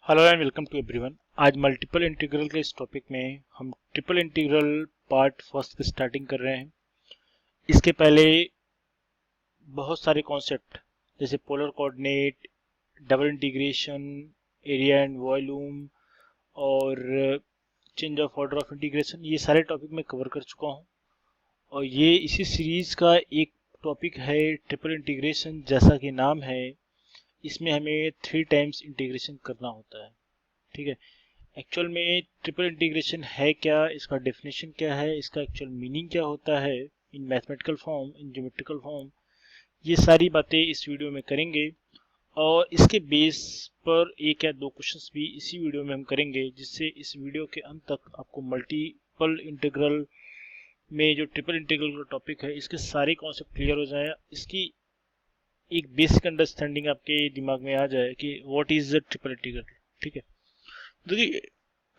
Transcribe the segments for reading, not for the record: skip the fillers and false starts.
Hello and welcome to everyone. आज multiple integral के इस टॉपिक में हम ट्रिपल इंटीग्रल पार्ट फर्स्ट की स्टार्टिंग कर रहे हैं। इसके पहले बहुत सारे कॉन्सेप्ट जैसे polar coordinate, double integration, area and volume और change of order of integration, ये सारे टॉपिक मैं कवर कर चुका हूँ। और ये इसी सीरीज का एक टॉपिक है ट्रिपल इंटीग्रेशन। जैसा कि नाम है, इसमें हमें 3 टाइम्स इंटीग्रेशन करना होता है। ठीक है, एक्चुअल में ट्रिपल इंटीग्रेशन है क्या, इसका डेफिनेशन क्या है, इसका एक्चुअल मीनिंग क्या होता है इन मैथमेटिकल फॉर्म, इन ज्योमेट्रिकल फॉर्म, ये सारी बातें इस वीडियो में करेंगे। और इसके बेस पर एक या दो क्वेश्चंस भी इसी वीडियो में हम करेंगे, जिससे इस वीडियो के अंत तक आपको मल्टीपल इंटीग्रल में जो ट्रिपल इंटीग्रल का टॉपिक है, इसके सारे कॉन्सेप्ट क्लियर हो जाए, इसकी एक बेसिक अंडरस्टैंडिंग आपके दिमाग में आ जाए कि what is the triple integral. ठीक है, देखिए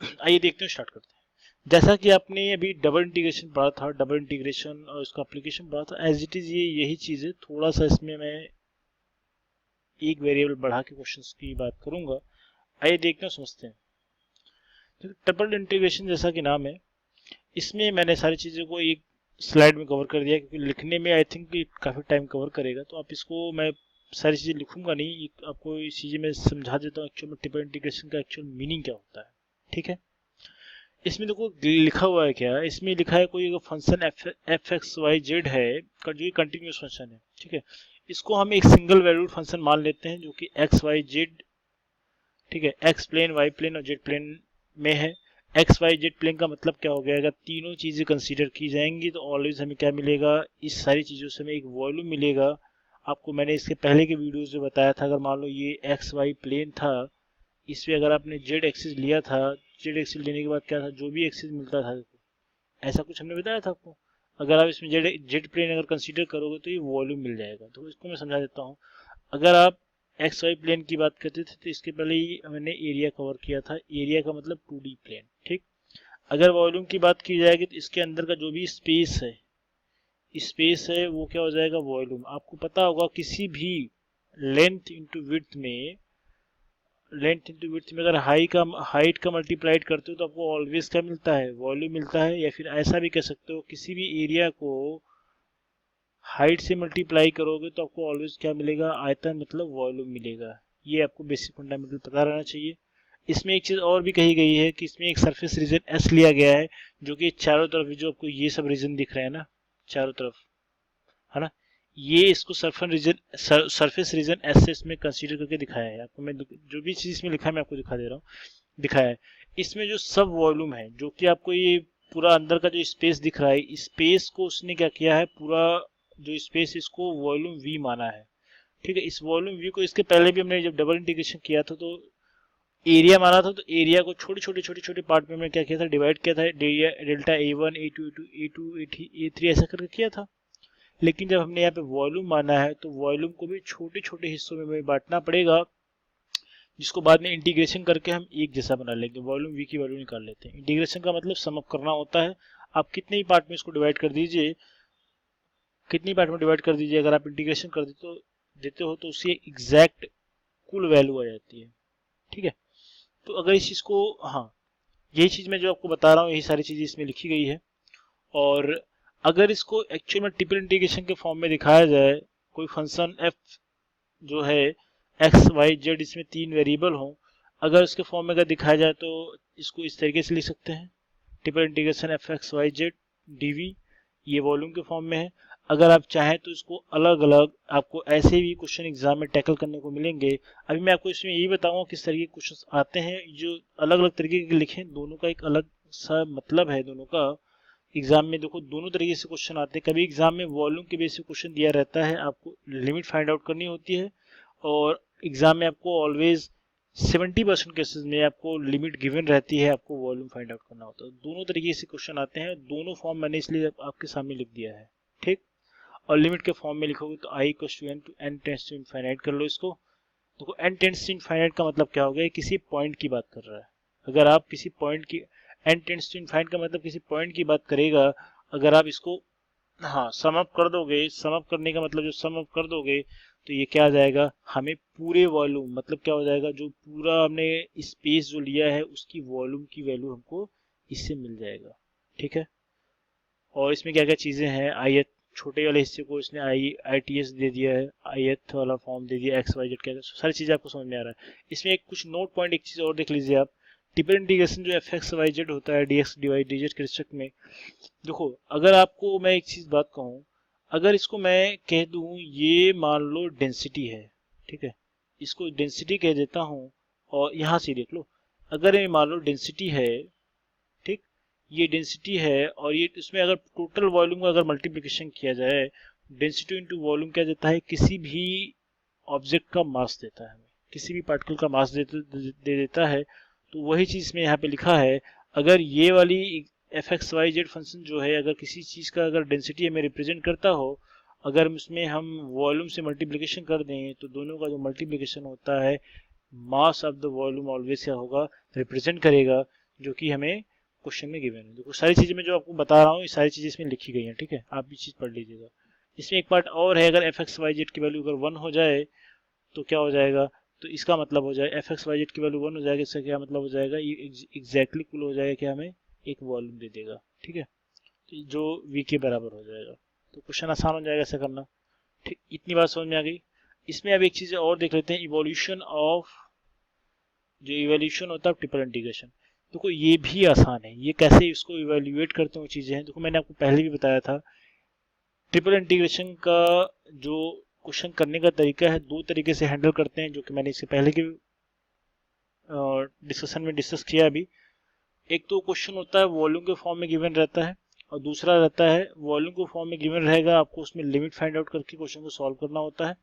आइए देखते हैं, स्टार्ट करते हैं। जैसा कि आपने अभी डबल इंटीग्रेशन पढ़ा था, डबल इंटीग्रेशन और उसका एप्लीकेशन पढ़ा था, एज इट इज ये यही चीज़ है। थोड़ा सा इसमें मैं एक वेरिएबल बढ़ा के क्वेश्चंस की बात करूंगा। आइए देखते हैं, समझते हैं। ट्रिपल इंटीग्रेशन जैसा कि नाम है, इसमें मैंने सारी चीज़ों को एक स्लाइड में कवर कर दिया, क्योंकि लिखने में आई थिंक काफ़ी टाइम कवर करेगा। तो आप इसको, मैं सारी चीज़ें लिखूंगा नहीं, आपको ये चीज़ें मैं समझा देता हूँ एक्चुअल में ट्रिपल इंटीग्रेशन का एक्चुअल मीनिंग क्या होता है। ठीक है, इसमें देखो लिखा हुआ है क्या, इसमें लिखा है कोई function F X Y Z है, जो कंटिन्यूस फंक्शन है। ठीक है, इसको हम एक सिंगल वैल्यूड फंक्शन मान लेते हैं, जो कि एक्स वाई जेड, ठीक है, एक्स प्लेन, वाई प्लेन और जेड प्लेन में है। एक्स वाई जेड प्लेन का मतलब क्या हो गया, अगर तीनों चीजें कंसीडर की जाएंगी तो ऑलवेज हमें क्या मिलेगा, इस सारी चीजों से हमें एक वॉल्यूम मिलेगा। आपको मैंने इसके पहले के वीडियोज में बताया था, अगर मान लो ये एक्स वाई प्लेन था, इस पे अगर आपने जेड एक्सिस लिया था, जेड एक्सिस लेने के बाद क्या था, जो भी एक्सिस मिलता था, ऐसा कुछ हमने बताया था आपको। अगर आप इसमें जेड जेड प्लेन अगर कंसीडर करोगे तो ये वॉल्यूम मिल जाएगा। तो इसको मैं समझा देता हूँ। अगर आप एक्स वाई प्लेन की बात करते थे तो इसके पहले ही मैंने एरिया कवर किया था। एरिया का मतलब 2D प्लेन। ठीक, अगर वॉल्यूम की बात की जाएगी तो इसके अंदर का जो भी स्पेस है वो क्या हो जाएगा, वॉल्यूम। आपको पता होगा किसी भी लेंथ इंटू विड्थ में, अगर हाइट का मल्टीप्लाइड करते हो तो आपको ऑलवेज क्या मिलता है, वॉल्यूम मिलता है। या फिर ऐसा भी कह सकते हो, किसी भी एरिया को हाइट से मल्टीप्लाई करोगे तो आपको ऑलवेज क्या मिलेगा, आयतन मतलब वॉल्यूम मिलेगा। ये आपको बेसिक फंडामेंटल पता रहना चाहिए। इसमें एक चीज और भी कही गई है कि इसमें एक सरफेस रीजन एस लिया गया है, जो कि चारों तरफ, जो आपको ये सब रीजन दिख रहे हैं ना चारों तरफ, है ना, ये इसको सरफेस रीजन एस से इसमें कंसीडर करके दिखाया है। आपको मैं जो भी चीज इसमें लिखा है मैं आपको दिखा दे रहा हूँ, दिखाया है। इसमें जो सब वॉल्यूम है, जो कि आपको ये पूरा अंदर का जो स्पेस दिख रहा है, स्पेस को उसने क्या किया है, पूरा जो स्पेस, इसको वॉल्यूम वी माना है। ठीक है, इस वॉल्यूम वी को इसके पहले भी हमने जब डबल इंटीग्रेशन किया था तो एरिया माना था। तो एरिया को छोटे छोटे पार्ट में हमने क्या किया था, डिवाइड किया था, delta A1 A2 A2 A3 ऐसा करके किया था। लेकिन जब हमने यहाँ पे वॉल्यूम माना है तो वॉल्यूम को भी छोटे छोटे हिस्सों में हमें बांटना पड़ेगा, जिसको बाद में इंटीग्रेशन करके हम एक जैसा बना लेंगे। वॉल्यूम वी की वैल्यू निकाल लेते हैं। इंटीग्रेशन का मतलब सम अप करना होता है। आप कितने ही पार्ट में इसको डिवाइड कर दीजिए, कितनी पार्ट में डिवाइड कर दीजिए, अगर आप इंटीग्रेशन कर देते हो तो उसकी एग्जैक्ट कुल वैल्यू आ जाती है। ठीक है, तो अगर इस चीज को, हाँ, यही चीज मैं जो आपको बता रहा हूँ, यही सारी चीजें इसमें लिखी गई है। और अगर इसको एक्चुअल में ट्रिपल इंटीग्रेशन के फॉर्म में दिखाया जाए, कोई फंक्शन एफ जो है एक्स वाई जेड, इसमें 3 वेरिएबल हो, अगर उसके फॉर्म में अगर दिखाया जाए तो इसको इस तरीके से लिख सकते हैं, triple integration F X Y Z D V, ये वॉल्यूम के फॉर्म में है। अगर आप चाहें तो इसको अलग अलग, आपको ऐसे भी क्वेश्चन एग्जाम में टैकल करने को मिलेंगे। अभी मैं आपको इसमें यही बताऊंगा किस तरीके के क्वेश्चन आते हैं, जो अलग अलग तरीके के लिखे, दोनों का एक अलग सा मतलब है दोनों का। एग्जाम में देखो दोनों तरीके से क्वेश्चन आते हैं। कभी एग्जाम में वॉल्यूम के बेसिस क्वेश्चन दिया रहता है, आपको लिमिट फाइंड आउट करनी होती है। और एग्जाम में आपको ऑलवेज 70% केसेस में आपको लिमिट गिवन रहती है, आपको वॉल्यूम फाइंड आउट करना होता है। दोनों तरीके से क्वेश्चन आते हैं, दोनों फॉर्म मैंने इसलिए आपके सामने लिख दिया है। ठीक, और लिमिट के फॉर्म में लिखोगे तो i equals to n to n tends to infinite कर लो इसको। देखो एन टेंड्स टू इनफाइनाइट का मतलब क्या हो गया, किसी पॉइंट की बात कर रहा है। अगर आप किसी पॉइंट की, एन टेंड्स टू इनफाइनाइट का मतलब किसी पॉइंट की बात करेगा। अगर आप इसको, हाँ, सम अप कर दोगे, सम अप करने का मतलब जो सम अप कर दोगे तो ये क्या आ जाएगा, हमें पूरे वॉल्यूम मतलब क्या हो जाएगा, जो पूरा हमने स्पेस जो लिया है उसकी वॉल्यूम की वैल्यू हमको इससे मिल जाएगा। ठीक है, और इसमें क्या क्या चीज़ें हैं, आयत छोटे वाले हिस्से को इसने आई टी एस दे दिया है, आयत वाला फॉर्म दे दिया, एक्स वाई जेड क्या सारी चीज़ें आपको समझ में आ रहा है। इसमें एक कुछ नोट पॉइंट, एक चीज़ और देख लीजिए आप, ट्रिपल इंटीग्रेशन जो एफ एक्स वाई जेड होता है D X D Y D Z के रिस्पेक्ट में, देखो अगर आपको मैं एक चीज़ बात कहूँ, अगर इसको मैं कह दूँ ये मान लो डेंसिटी है, ठीक है, इसको डेंसिटी कह देता हूँ, और यहाँ से देख लो, अगर ये मान लो डेंसिटी है, ठीक, ये डेंसिटी है, और ये इसमें अगर टोटल वॉल्यूम का अगर मल्टीप्लिकेशन किया जाए, डेंसिटी इंटू वॉल्यूम क्या देता है, किसी भी ऑब्जेक्ट का मास देता है हमें, किसी भी पार्टिकल का मास दे देता है। तो वही चीज़ में यहाँ पे लिखा है, अगर ये वाली F X Y Z function जो है, अगर किसी चीज़ का अगर डेंसिटी हमें रिप्रेजेंट करता हो, अगर उसमें हम वॉल्यूम से मल्टीप्लिकेशन कर दें, तो दोनों का जो मल्टीप्लिकेशन होता है mass of the volume always क्या होगा, रिप्रेजेंट करेगा, जो कि हमें क्वेश्चन में गिवन है। देखो सारी चीज़ें मैं जो आपको बता रहा हूँ ये सारी चीज़ें इसमें लिखी गई हैं, ठीक है, आप भी चीज़ पढ़ लीजिएगा। इसमें एक पार्ट और है, अगर एफ एक्स वाई जेड की वैल्यू अगर 1 हो जाए तो क्या हो जाएगा, तो इसका मतलब हो जाए एफ एक्स वाई जेड की वैल्यू 1 हो जाएगा, इसका क्या मतलब हो जाएगा, ये एग्जैक्टली कुल हो जाएगा कि हमें एक वॉल्यूम दे देगा, ठीक है, तो जो वी के बराबर हो जाएगा। तो क्वेश्चन आसान हो जाएगा ऐसा करना। ठीक, इतनी बात समझ में आ गई। इसमें अब एक चीज़ और देख लेते हैं, इवोल्यूशन ऑफ, जो इवोल्यूशन होता है ट्रिपल इंटीग्रेशन। देखो ये भी आसान है, ये कैसे इसको इवेल्युएट करते हैं चीज़ें हैं, देखो मैंने आपको पहले भी बताया था, ट्रिपल इंटीग्रेशन का जो क्वेश्चन करने का तरीका है, दो तरीके से हैंडल करते हैं, जो कि मैंने इससे पहले के डिस्कशन में डिस्कस किया अभी। एक तो क्वेश्चन होता है वॉल्यूम के फॉर्म में गिवन रहता है, और दूसरा रहता है वॉल्यूम के फॉर्म में गिवन रहेगा, आपको उसमें लिमिट फाइंड आउट करके क्वेश्चन को सॉल्व करना होता है।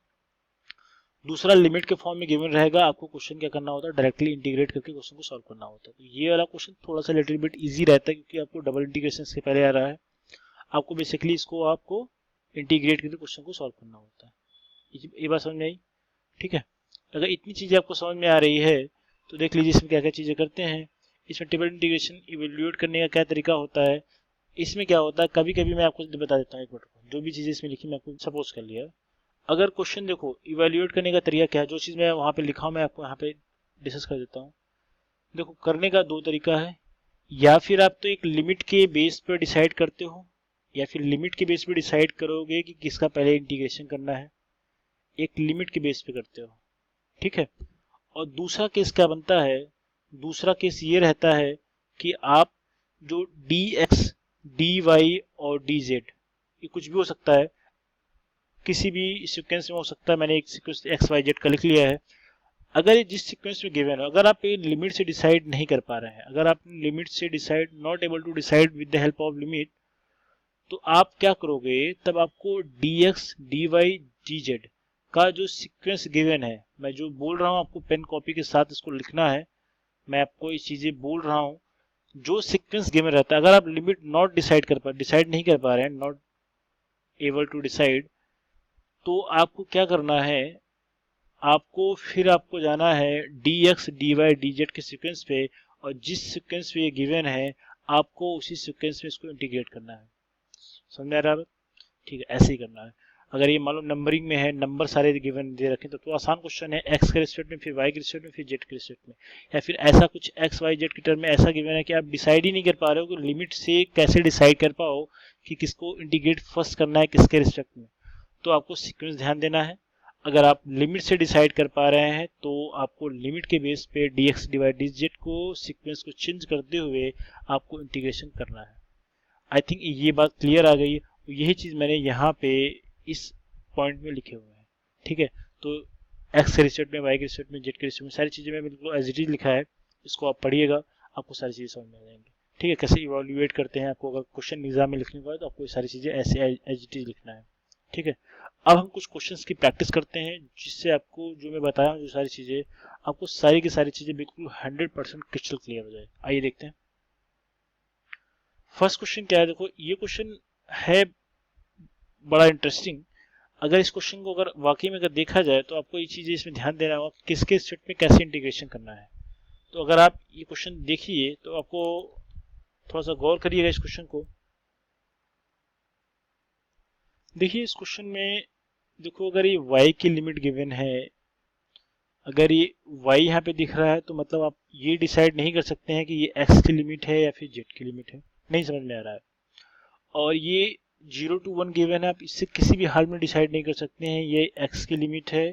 दूसरा लिमिट के फॉर्म में गिवन रहेगा, आपको क्वेश्चन क्या करना होता है, डायरेक्टली इंटीग्रेट करके क्वेश्चन को सॉल्व करना होता है। तो ये वाला क्वेश्चन थोड़ा सा लिटिल बिट इजी रहता है, क्योंकि आपको डबल इंटीग्रेशन से पहले आ रहा है, आपको बेसिकली इसको आपको इंटीग्रेट करके क्वेश्चन को सॉल्व करना होता है। ये बात समझ में आई, ठीक है। अगर इतनी चीज़ें आपको समझ में आ रही है तो देख लीजिए इसमें क्या क्या चीज़ें करते हैं। इसमें ट्रिपल इंटीग्रेशन इवेल्युएट करने का क्या तरीका होता है, इसमें क्या होता है, कभी कभी मैं आपको बता देता हूँ, एक मिनट को जो भी चीज़ें इसमें लिखी मैं आपको सपोज कर लिया, अगर क्वेश्चन देखो इवेल्युएट करने का तरीका क्या है, जो चीज़ मैं वहाँ पे लिखा हूँ मैं आपको यहाँ पे डिस्कस कर देता हूँ। देखो करने का दो तरीका है, या फिर आप तो एक लिमिट के बेस पर डिसाइड करते हो, या फिर लिमिट के बेस पे डिसाइड करोगे कि किसका पहले इंटीग्रेशन करना है, एक लिमिट के बेस पे करते हो, ठीक है। और दूसरा केस क्या बनता है, दूसरा केस ये रहता है कि आप जो डी एक्स डी वाई और डी जेड, ये कुछ भी हो सकता है, किसी भी सीक्वेंस में हो सकता है, मैंने एक सीक्वेंस एक्स वाई जेड का लिख लिया है। अगर ये जिस सीक्वेंस में गिवन है, अगर आप ये लिमिट से डिसाइड नहीं कर पा रहे हैं, अगर आप लिमिट से decide not able to decide with the help of limit, तो आप क्या करोगे, तब आपको D X D Y D Z का जो सीक्वेंस गिवन है, मैं जो बोल रहा हूँ आपको पेन कॉपी के साथ इसको लिखना है, मैं आपको ये चीज़ें बोल रहा हूँ, जो सीक्वेंस गिवन रहता है, अगर आप लिमिट नॉट डिसाइड नहीं कर पा रहे हैं, नॉट एबल टू डिसाइड, तो आपको क्या करना है, आपको जाना है D X D Y D Z के सीक्वेंस पे, और जिस सीक्वेंस पे ये गिवन है आपको उसी सीक्वेंस में इसको इंटीग्रेट करना है। समझ में आ रहा है? ठीक है, ऐसे ही करना है। अगर ये मान लो नंबरिंग में है, नंबर सारे गिवन दे रखे तो आसान क्वेश्चन है, एक्स के रिस्पेक्ट में, फिर वाई के रिस्पेक्ट में, फिर जेड के रिस्पेक्ट में, या फिर ऐसा कुछ एक्स वाई जेड के टर्म में ऐसा गिवन है कि आप डिसाइड ही नहीं कर पा रहे हो कि लिमिट से कैसे डिसाइड कर पाओ कि किसको इंटीग्रेट फर्स्ट करना है किसके रिस्पेक्ट में, तो आपको सीक्वेंस ध्यान देना है। अगर आप लिमिट से डिसाइड कर पा रहे हैं तो आपको लिमिट के बेस पे D x divide D Z को सीक्वेंस को चेंज करते हुए आपको इंटीग्रेशन करना है। आई थिंक ये बात क्लियर आ गई है, यही चीज़ मैंने यहाँ पे इस पॉइंट में लिखे हुए हैं, ठीक है। तो एक्स के रिस्पेक्ट में, वाई के रिस्पेक्ट में, जेड के रिस्पेक्ट में सारी चीज़ें मैं बिल्कुल एज इट इज लिखा है, इसको आप पढ़िएगा, आपको सारी चीज़ें समझ में आ जाएंगी, ठीक है। कैसे इवैल्यूएट करते हैं, आपको अगर क्वेश्चन एग्जाम में लिखने को है तो आपको ये सारी चीज़ें ऐसे एज इट इज लिखना है, ठीक है। अब हम कुछ क्वेश्चंस की प्रैक्टिस करते हैं, जिससे आपको जो मैं बताया हूँ जो सारी चीज़ें, आपको सारी की सारी चीज़ें बिल्कुल 100% क्रिस्टल क्लियर हो जाए। आइए देखते हैं फर्स्ट क्वेश्चन क्या है। देखो ये क्वेश्चन है बड़ा इंटरेस्टिंग। अगर इस क्वेश्चन को अगर वाकई में अगर देखा जाए तो आपको ये चीज़ें इसमें ध्यान देना होगा कि किसके सेट में कैसे इंटीग्रेशन करना है। तो अगर आप ये क्वेश्चन देखिए तो आपको थोड़ा सा गौर करिएगा इस क्वेश्चन को। देखिए इस क्वेश्चन में देखो अगर ये y की लिमिट गिवन है, अगर ये y यहाँ पे दिख रहा है तो मतलब आप ये डिसाइड नहीं कर सकते हैं कि ये x की लिमिट है या फिर z की लिमिट है, नहीं समझ में आ रहा है। और ये 0 to 1 गिवन है, आप इससे किसी भी हाल में डिसाइड नहीं कर सकते हैं ये x की लिमिट है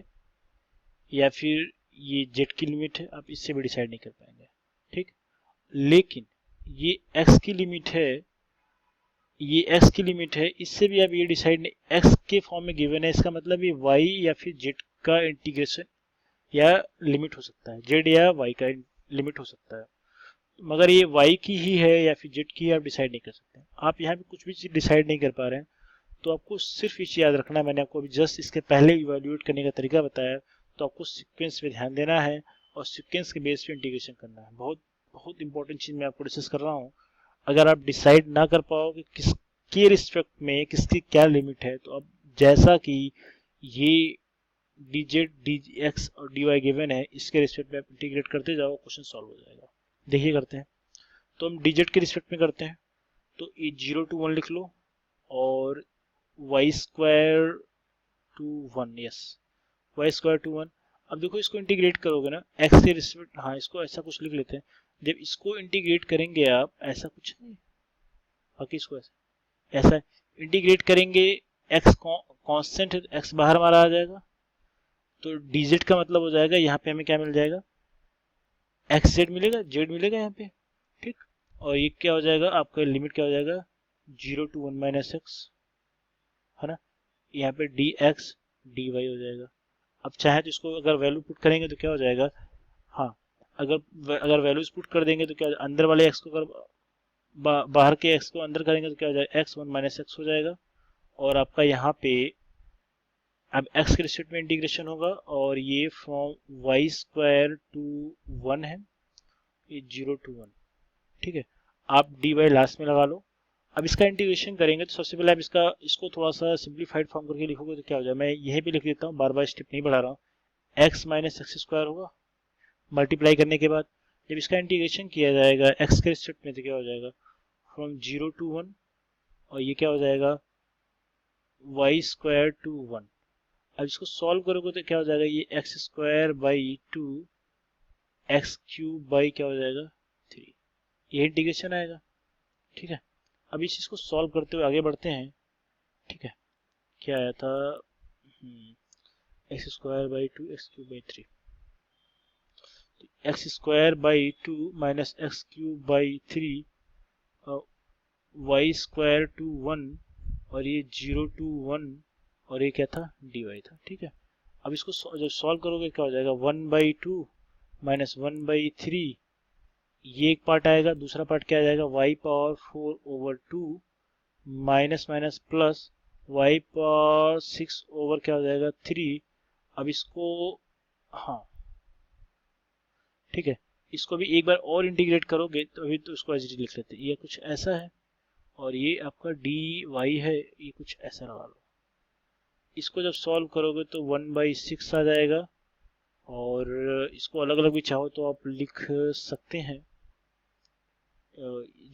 या फिर ये z की लिमिट है, आप इससे भी डिसाइड नहीं कर पाएंगे, ठीक। लेकिन ये x की लिमिट है, ये x की लिमिट है, इससे भी आप ये डिसाइड नहीं, x के फॉर्म में गिवन है, इसका मतलब ये y या फिर z का इंटीग्रेशन या लिमिट हो सकता है, z या y का लिमिट हो सकता है, मगर ये y की ही है या फिर z की, आप डिसाइड नहीं कर सकते। आप यहाँ पे कुछ भी चीज डिसाइड नहीं कर पा रहे हैं, तो आपको सिर्फ इस याद रखना है, मैंने आपको अभी जस्ट इसके पहले इवेल्युएट करने का तरीका बताया, तो आपको सीक्वेंस पे ध्यान देना है और सीक्वेंस के बेस पे इंटीग्रेशन करना है। बहुत बहुत इंपॉर्टेंट चीज मैं आपको डिस्कस कर रहा हूँ। अगर आप डिसाइड ना कर पाओ कि किसके रिस्पेक्ट में किसकी क्या लिमिट है, तो अब जैसा कि ये dz dx और dy गिवन है, इसके रिस्पेक्ट में आप इंटीग्रेट करते जाओ, क्वेश्चन सॉल्व हो जाएगा। देखिए करते हैं, तो हम dz के रिस्पेक्ट में करते हैं, तो ये 0 to 1 लिख लो और y square to 1, yes y square to 1। अब देखो इसको इंटीग्रेट करोगे ना x के रिस्पेक्ट, हाँ इसको ऐसा कुछ लिख लेते हैं, जब इसको इंटीग्रेट करेंगे आप ऐसा कुछ नहीं, बाकी इसको ऐसा इंटीग्रेट करेंगे, x कांस्टेंट है, x बाहर हमारा आ जाएगा, तो dz का मतलब हो जाएगा यहाँ पे हमें क्या मिल जाएगा, एक्स जेड मिलेगा, जेड मिलेगा यहाँ पे, ठीक। और ये क्या हो जाएगा, आपका लिमिट क्या हो जाएगा, 0 to 1 माइनस एक्स, है ना, यहाँ पे डी एक्स डी वाई हो जाएगा। अब चाहे तो इसको अगर वैल्यू पुट करेंगे तो क्या हो जाएगा, हाँ अगर वैल्यूज पुट कर देंगे तो क्या अंदर वाले एक्स को अगर बाहर के एक्स को अंदर करेंगे तो क्या हो जाएगा, एक्स 1 माइनस एक्स हो जाएगा। और आपका यहाँ पे अब x के रिस्पेक्ट में इंटीग्रेशन होगा, और ये फ्रॉम y स्क्वायर टू 1 है, ये 0 to 1, ठीक है। आप dy लास्ट में लगा लो। अब इसका इंटीग्रेशन करेंगे तो सबसे पहले आप इसको थोड़ा सा सिंप्लीफाइड फॉर्म करके लिखोगे तो क्या हो जाएगा, मैं यही भी लिख देता हूँ, बार बार स्टेप नहीं बढ़ा रहा हूँ। x माइनस एक्स स्क्वायर होगा मल्टीप्लाई करने के बाद, जब इसका इंटीग्रेशन किया जाएगा x के रिस्पेक्ट में तो क्या हो जाएगा, फ्रॉम 0 to 1, और ये क्या हो जाएगा y स्क्वायर टू 1। अब इसको सॉल्व करोगे तो क्या हो जाएगा, ये x square by 2 X cube by क्या हो जाएगा 3, ये इंटीग्रेशन आएगा, ठीक है। अब इस चीज को सॉल्व करते हुए आगे बढ़ते हैं, ठीक है। क्या आया था, X square by 2 X cube by 3, X square by 2 minus X cube by 3 Y square to 1, और ये 0 to 1, और ये क्या था dy था, ठीक है। अब इसको जब सॉल्व करोगे क्या हो जाएगा, 1/2 माइनस 1/3, ये एक पार्ट आएगा, दूसरा पार्ट क्या आ जाएगा, y power 4 over 2 minus minus plus y power 6 over क्या हो जाएगा 3। अब इसको, हाँ ठीक है, इसको भी एक बार और इंटीग्रेट करोगे तो अभी तो उसको एज लिख लेते हैं, ये कुछ ऐसा है, और ये आपका dy है, ये कुछ ऐसा लगा लो। इसको जब सॉल्व करोगे तो 1/6 आ जाएगा, और इसको अलग अलग भी चाहो तो आप लिख सकते हैं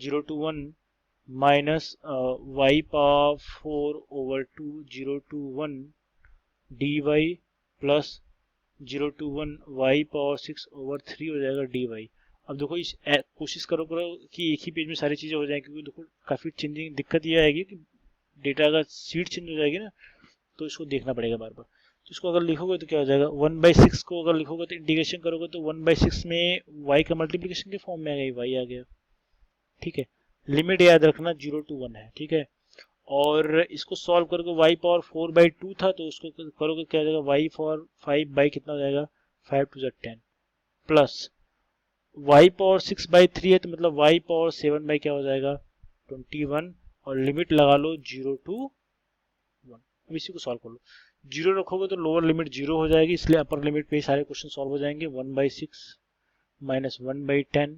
0 to 1 minus y power 4 over 2 0 to 1 dy plus 0 to 1 y power 6 over 3 हो जाएगा dy। अब देखो कोशिश करो कि एक ही पेज में सारी चीज़ें हो जाएं, क्योंकि देखो काफ़ी चेंजिंग दिक्कत ये आएगी कि डेटा का सीट चेंज हो जाएगी ना, तो इसको देखना पड़ेगा बार बार। तो इसको अगर लिखोगे तो क्या हो जाएगा, 1/6 को अगर लिखोगे तो इंटीग्रेशन करोगे तो 1/6 में y का मल्टीप्लिकेशन के फॉर्म में आ गया, y आ गया, ठीक है। लिमिट याद रखना 0 to 1 है, ठीक है। और इसको सॉल्व करोगे y पावर 4/2 था, तो उसको करोगे क्या हो जाएगा, y पावर 5 बाई कितना हो जाएगा 5 to 10 प्लस y पावर 6/3 है, तो मतलब y पावर 7 बाई क्या हो जाएगा 21, और लिमिट लगा लो 0 to 1। अब इसी को सॉल्व कर लो, 0 रखोगे तो लोअर लिमिट 0 हो जाएगी, इसलिए अपर लिमिट पे सारे क्वेश्चन सॉल्व हो जाएंगे। 1/6 माइनस 1/10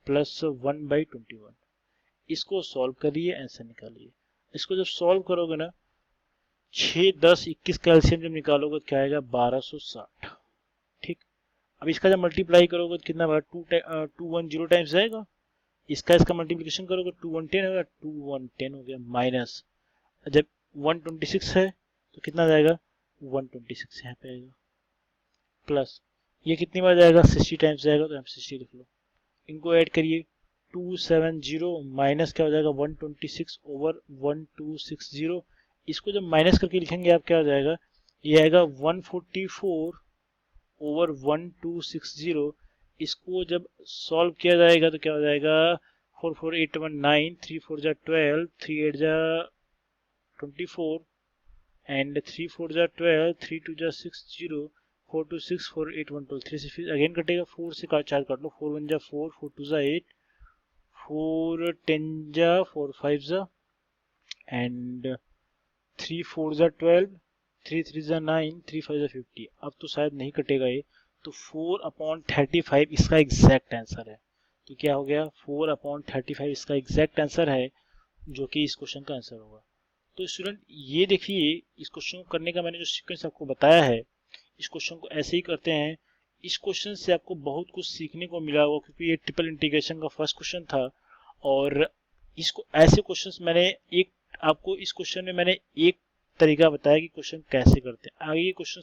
प्लस 1/21, इसको सॉल्व करिए, आंसर निकालिए। इसको जब सॉल्व करोगे ना 6, 10, 21 का एलसीएम जब निकालोगे तो क्या आएगा 1260, ठीक। अब इसका जब मल्टीप्लाई करोगे तो कितना होगा 210 टाइम्स जाएगा, इसका मल्टीप्लिकेशन करोगे 2110 होगा, 2110 हो गया, माइनस जब 126 है तो कितना जाएगा 126 यहाँ पे आएगा, प्लस ये कितनी बार जाएगा 60 टाइम्स जाएगा, तो यहाँ पे 60 लिख लो। इनको ऐड करिए 270 माइनस क्या हो जाएगा 126 ओवर 1260। इसको जब माइनस करके लिखेंगे आप क्या हो जाएगा, ये आएगा 144 ओवर 1260। इसको जब सॉल्व किया जाएगा तो क्या हो जाएगा 44819, 3 4 जा 12, 3 8 जा 24 एंड 3 4 जा 12, 3 2 जा 60, 4 2 6 4 8 1 12, 3 से फिर अगेन कटेगा, 4 से 4 काट लो, 4 1 जा 4, 4 2 जा 8, 4 10 जा 4 5 जा एंड 3 4 जा 12, 3 3 जा 9, 3 5 जा 50। अब तो शायद नहीं कटेगा ये, तो 4/35 इसका एग्जैक्ट आंसर है। तो क्या हो गया 4/35 इसका एग्जैक्ट आंसर है, जो कि इस क्वेश्चन का आंसर होगा। तो स्टूडेंट ये देखिए, इस क्वेश्चन को करने का मैंने जो सीक्वेंस आपको बताया है, इस क्वेश्चन को ऐसे ही करते हैं। इस क्वेश्चन से आपको बहुत कुछ सीखने को मिला होगा, क्योंकि ये ट्रिपल इंटीग्रेशन का फर्स्ट क्वेश्चन था। और इसको ऐसे क्वेश्चंस मैंने आपको इस क्वेश्चन में मैंने एक तरीका बताया कि क्वेश्चन कैसे करते हैं। आगे ये क्वेश्चन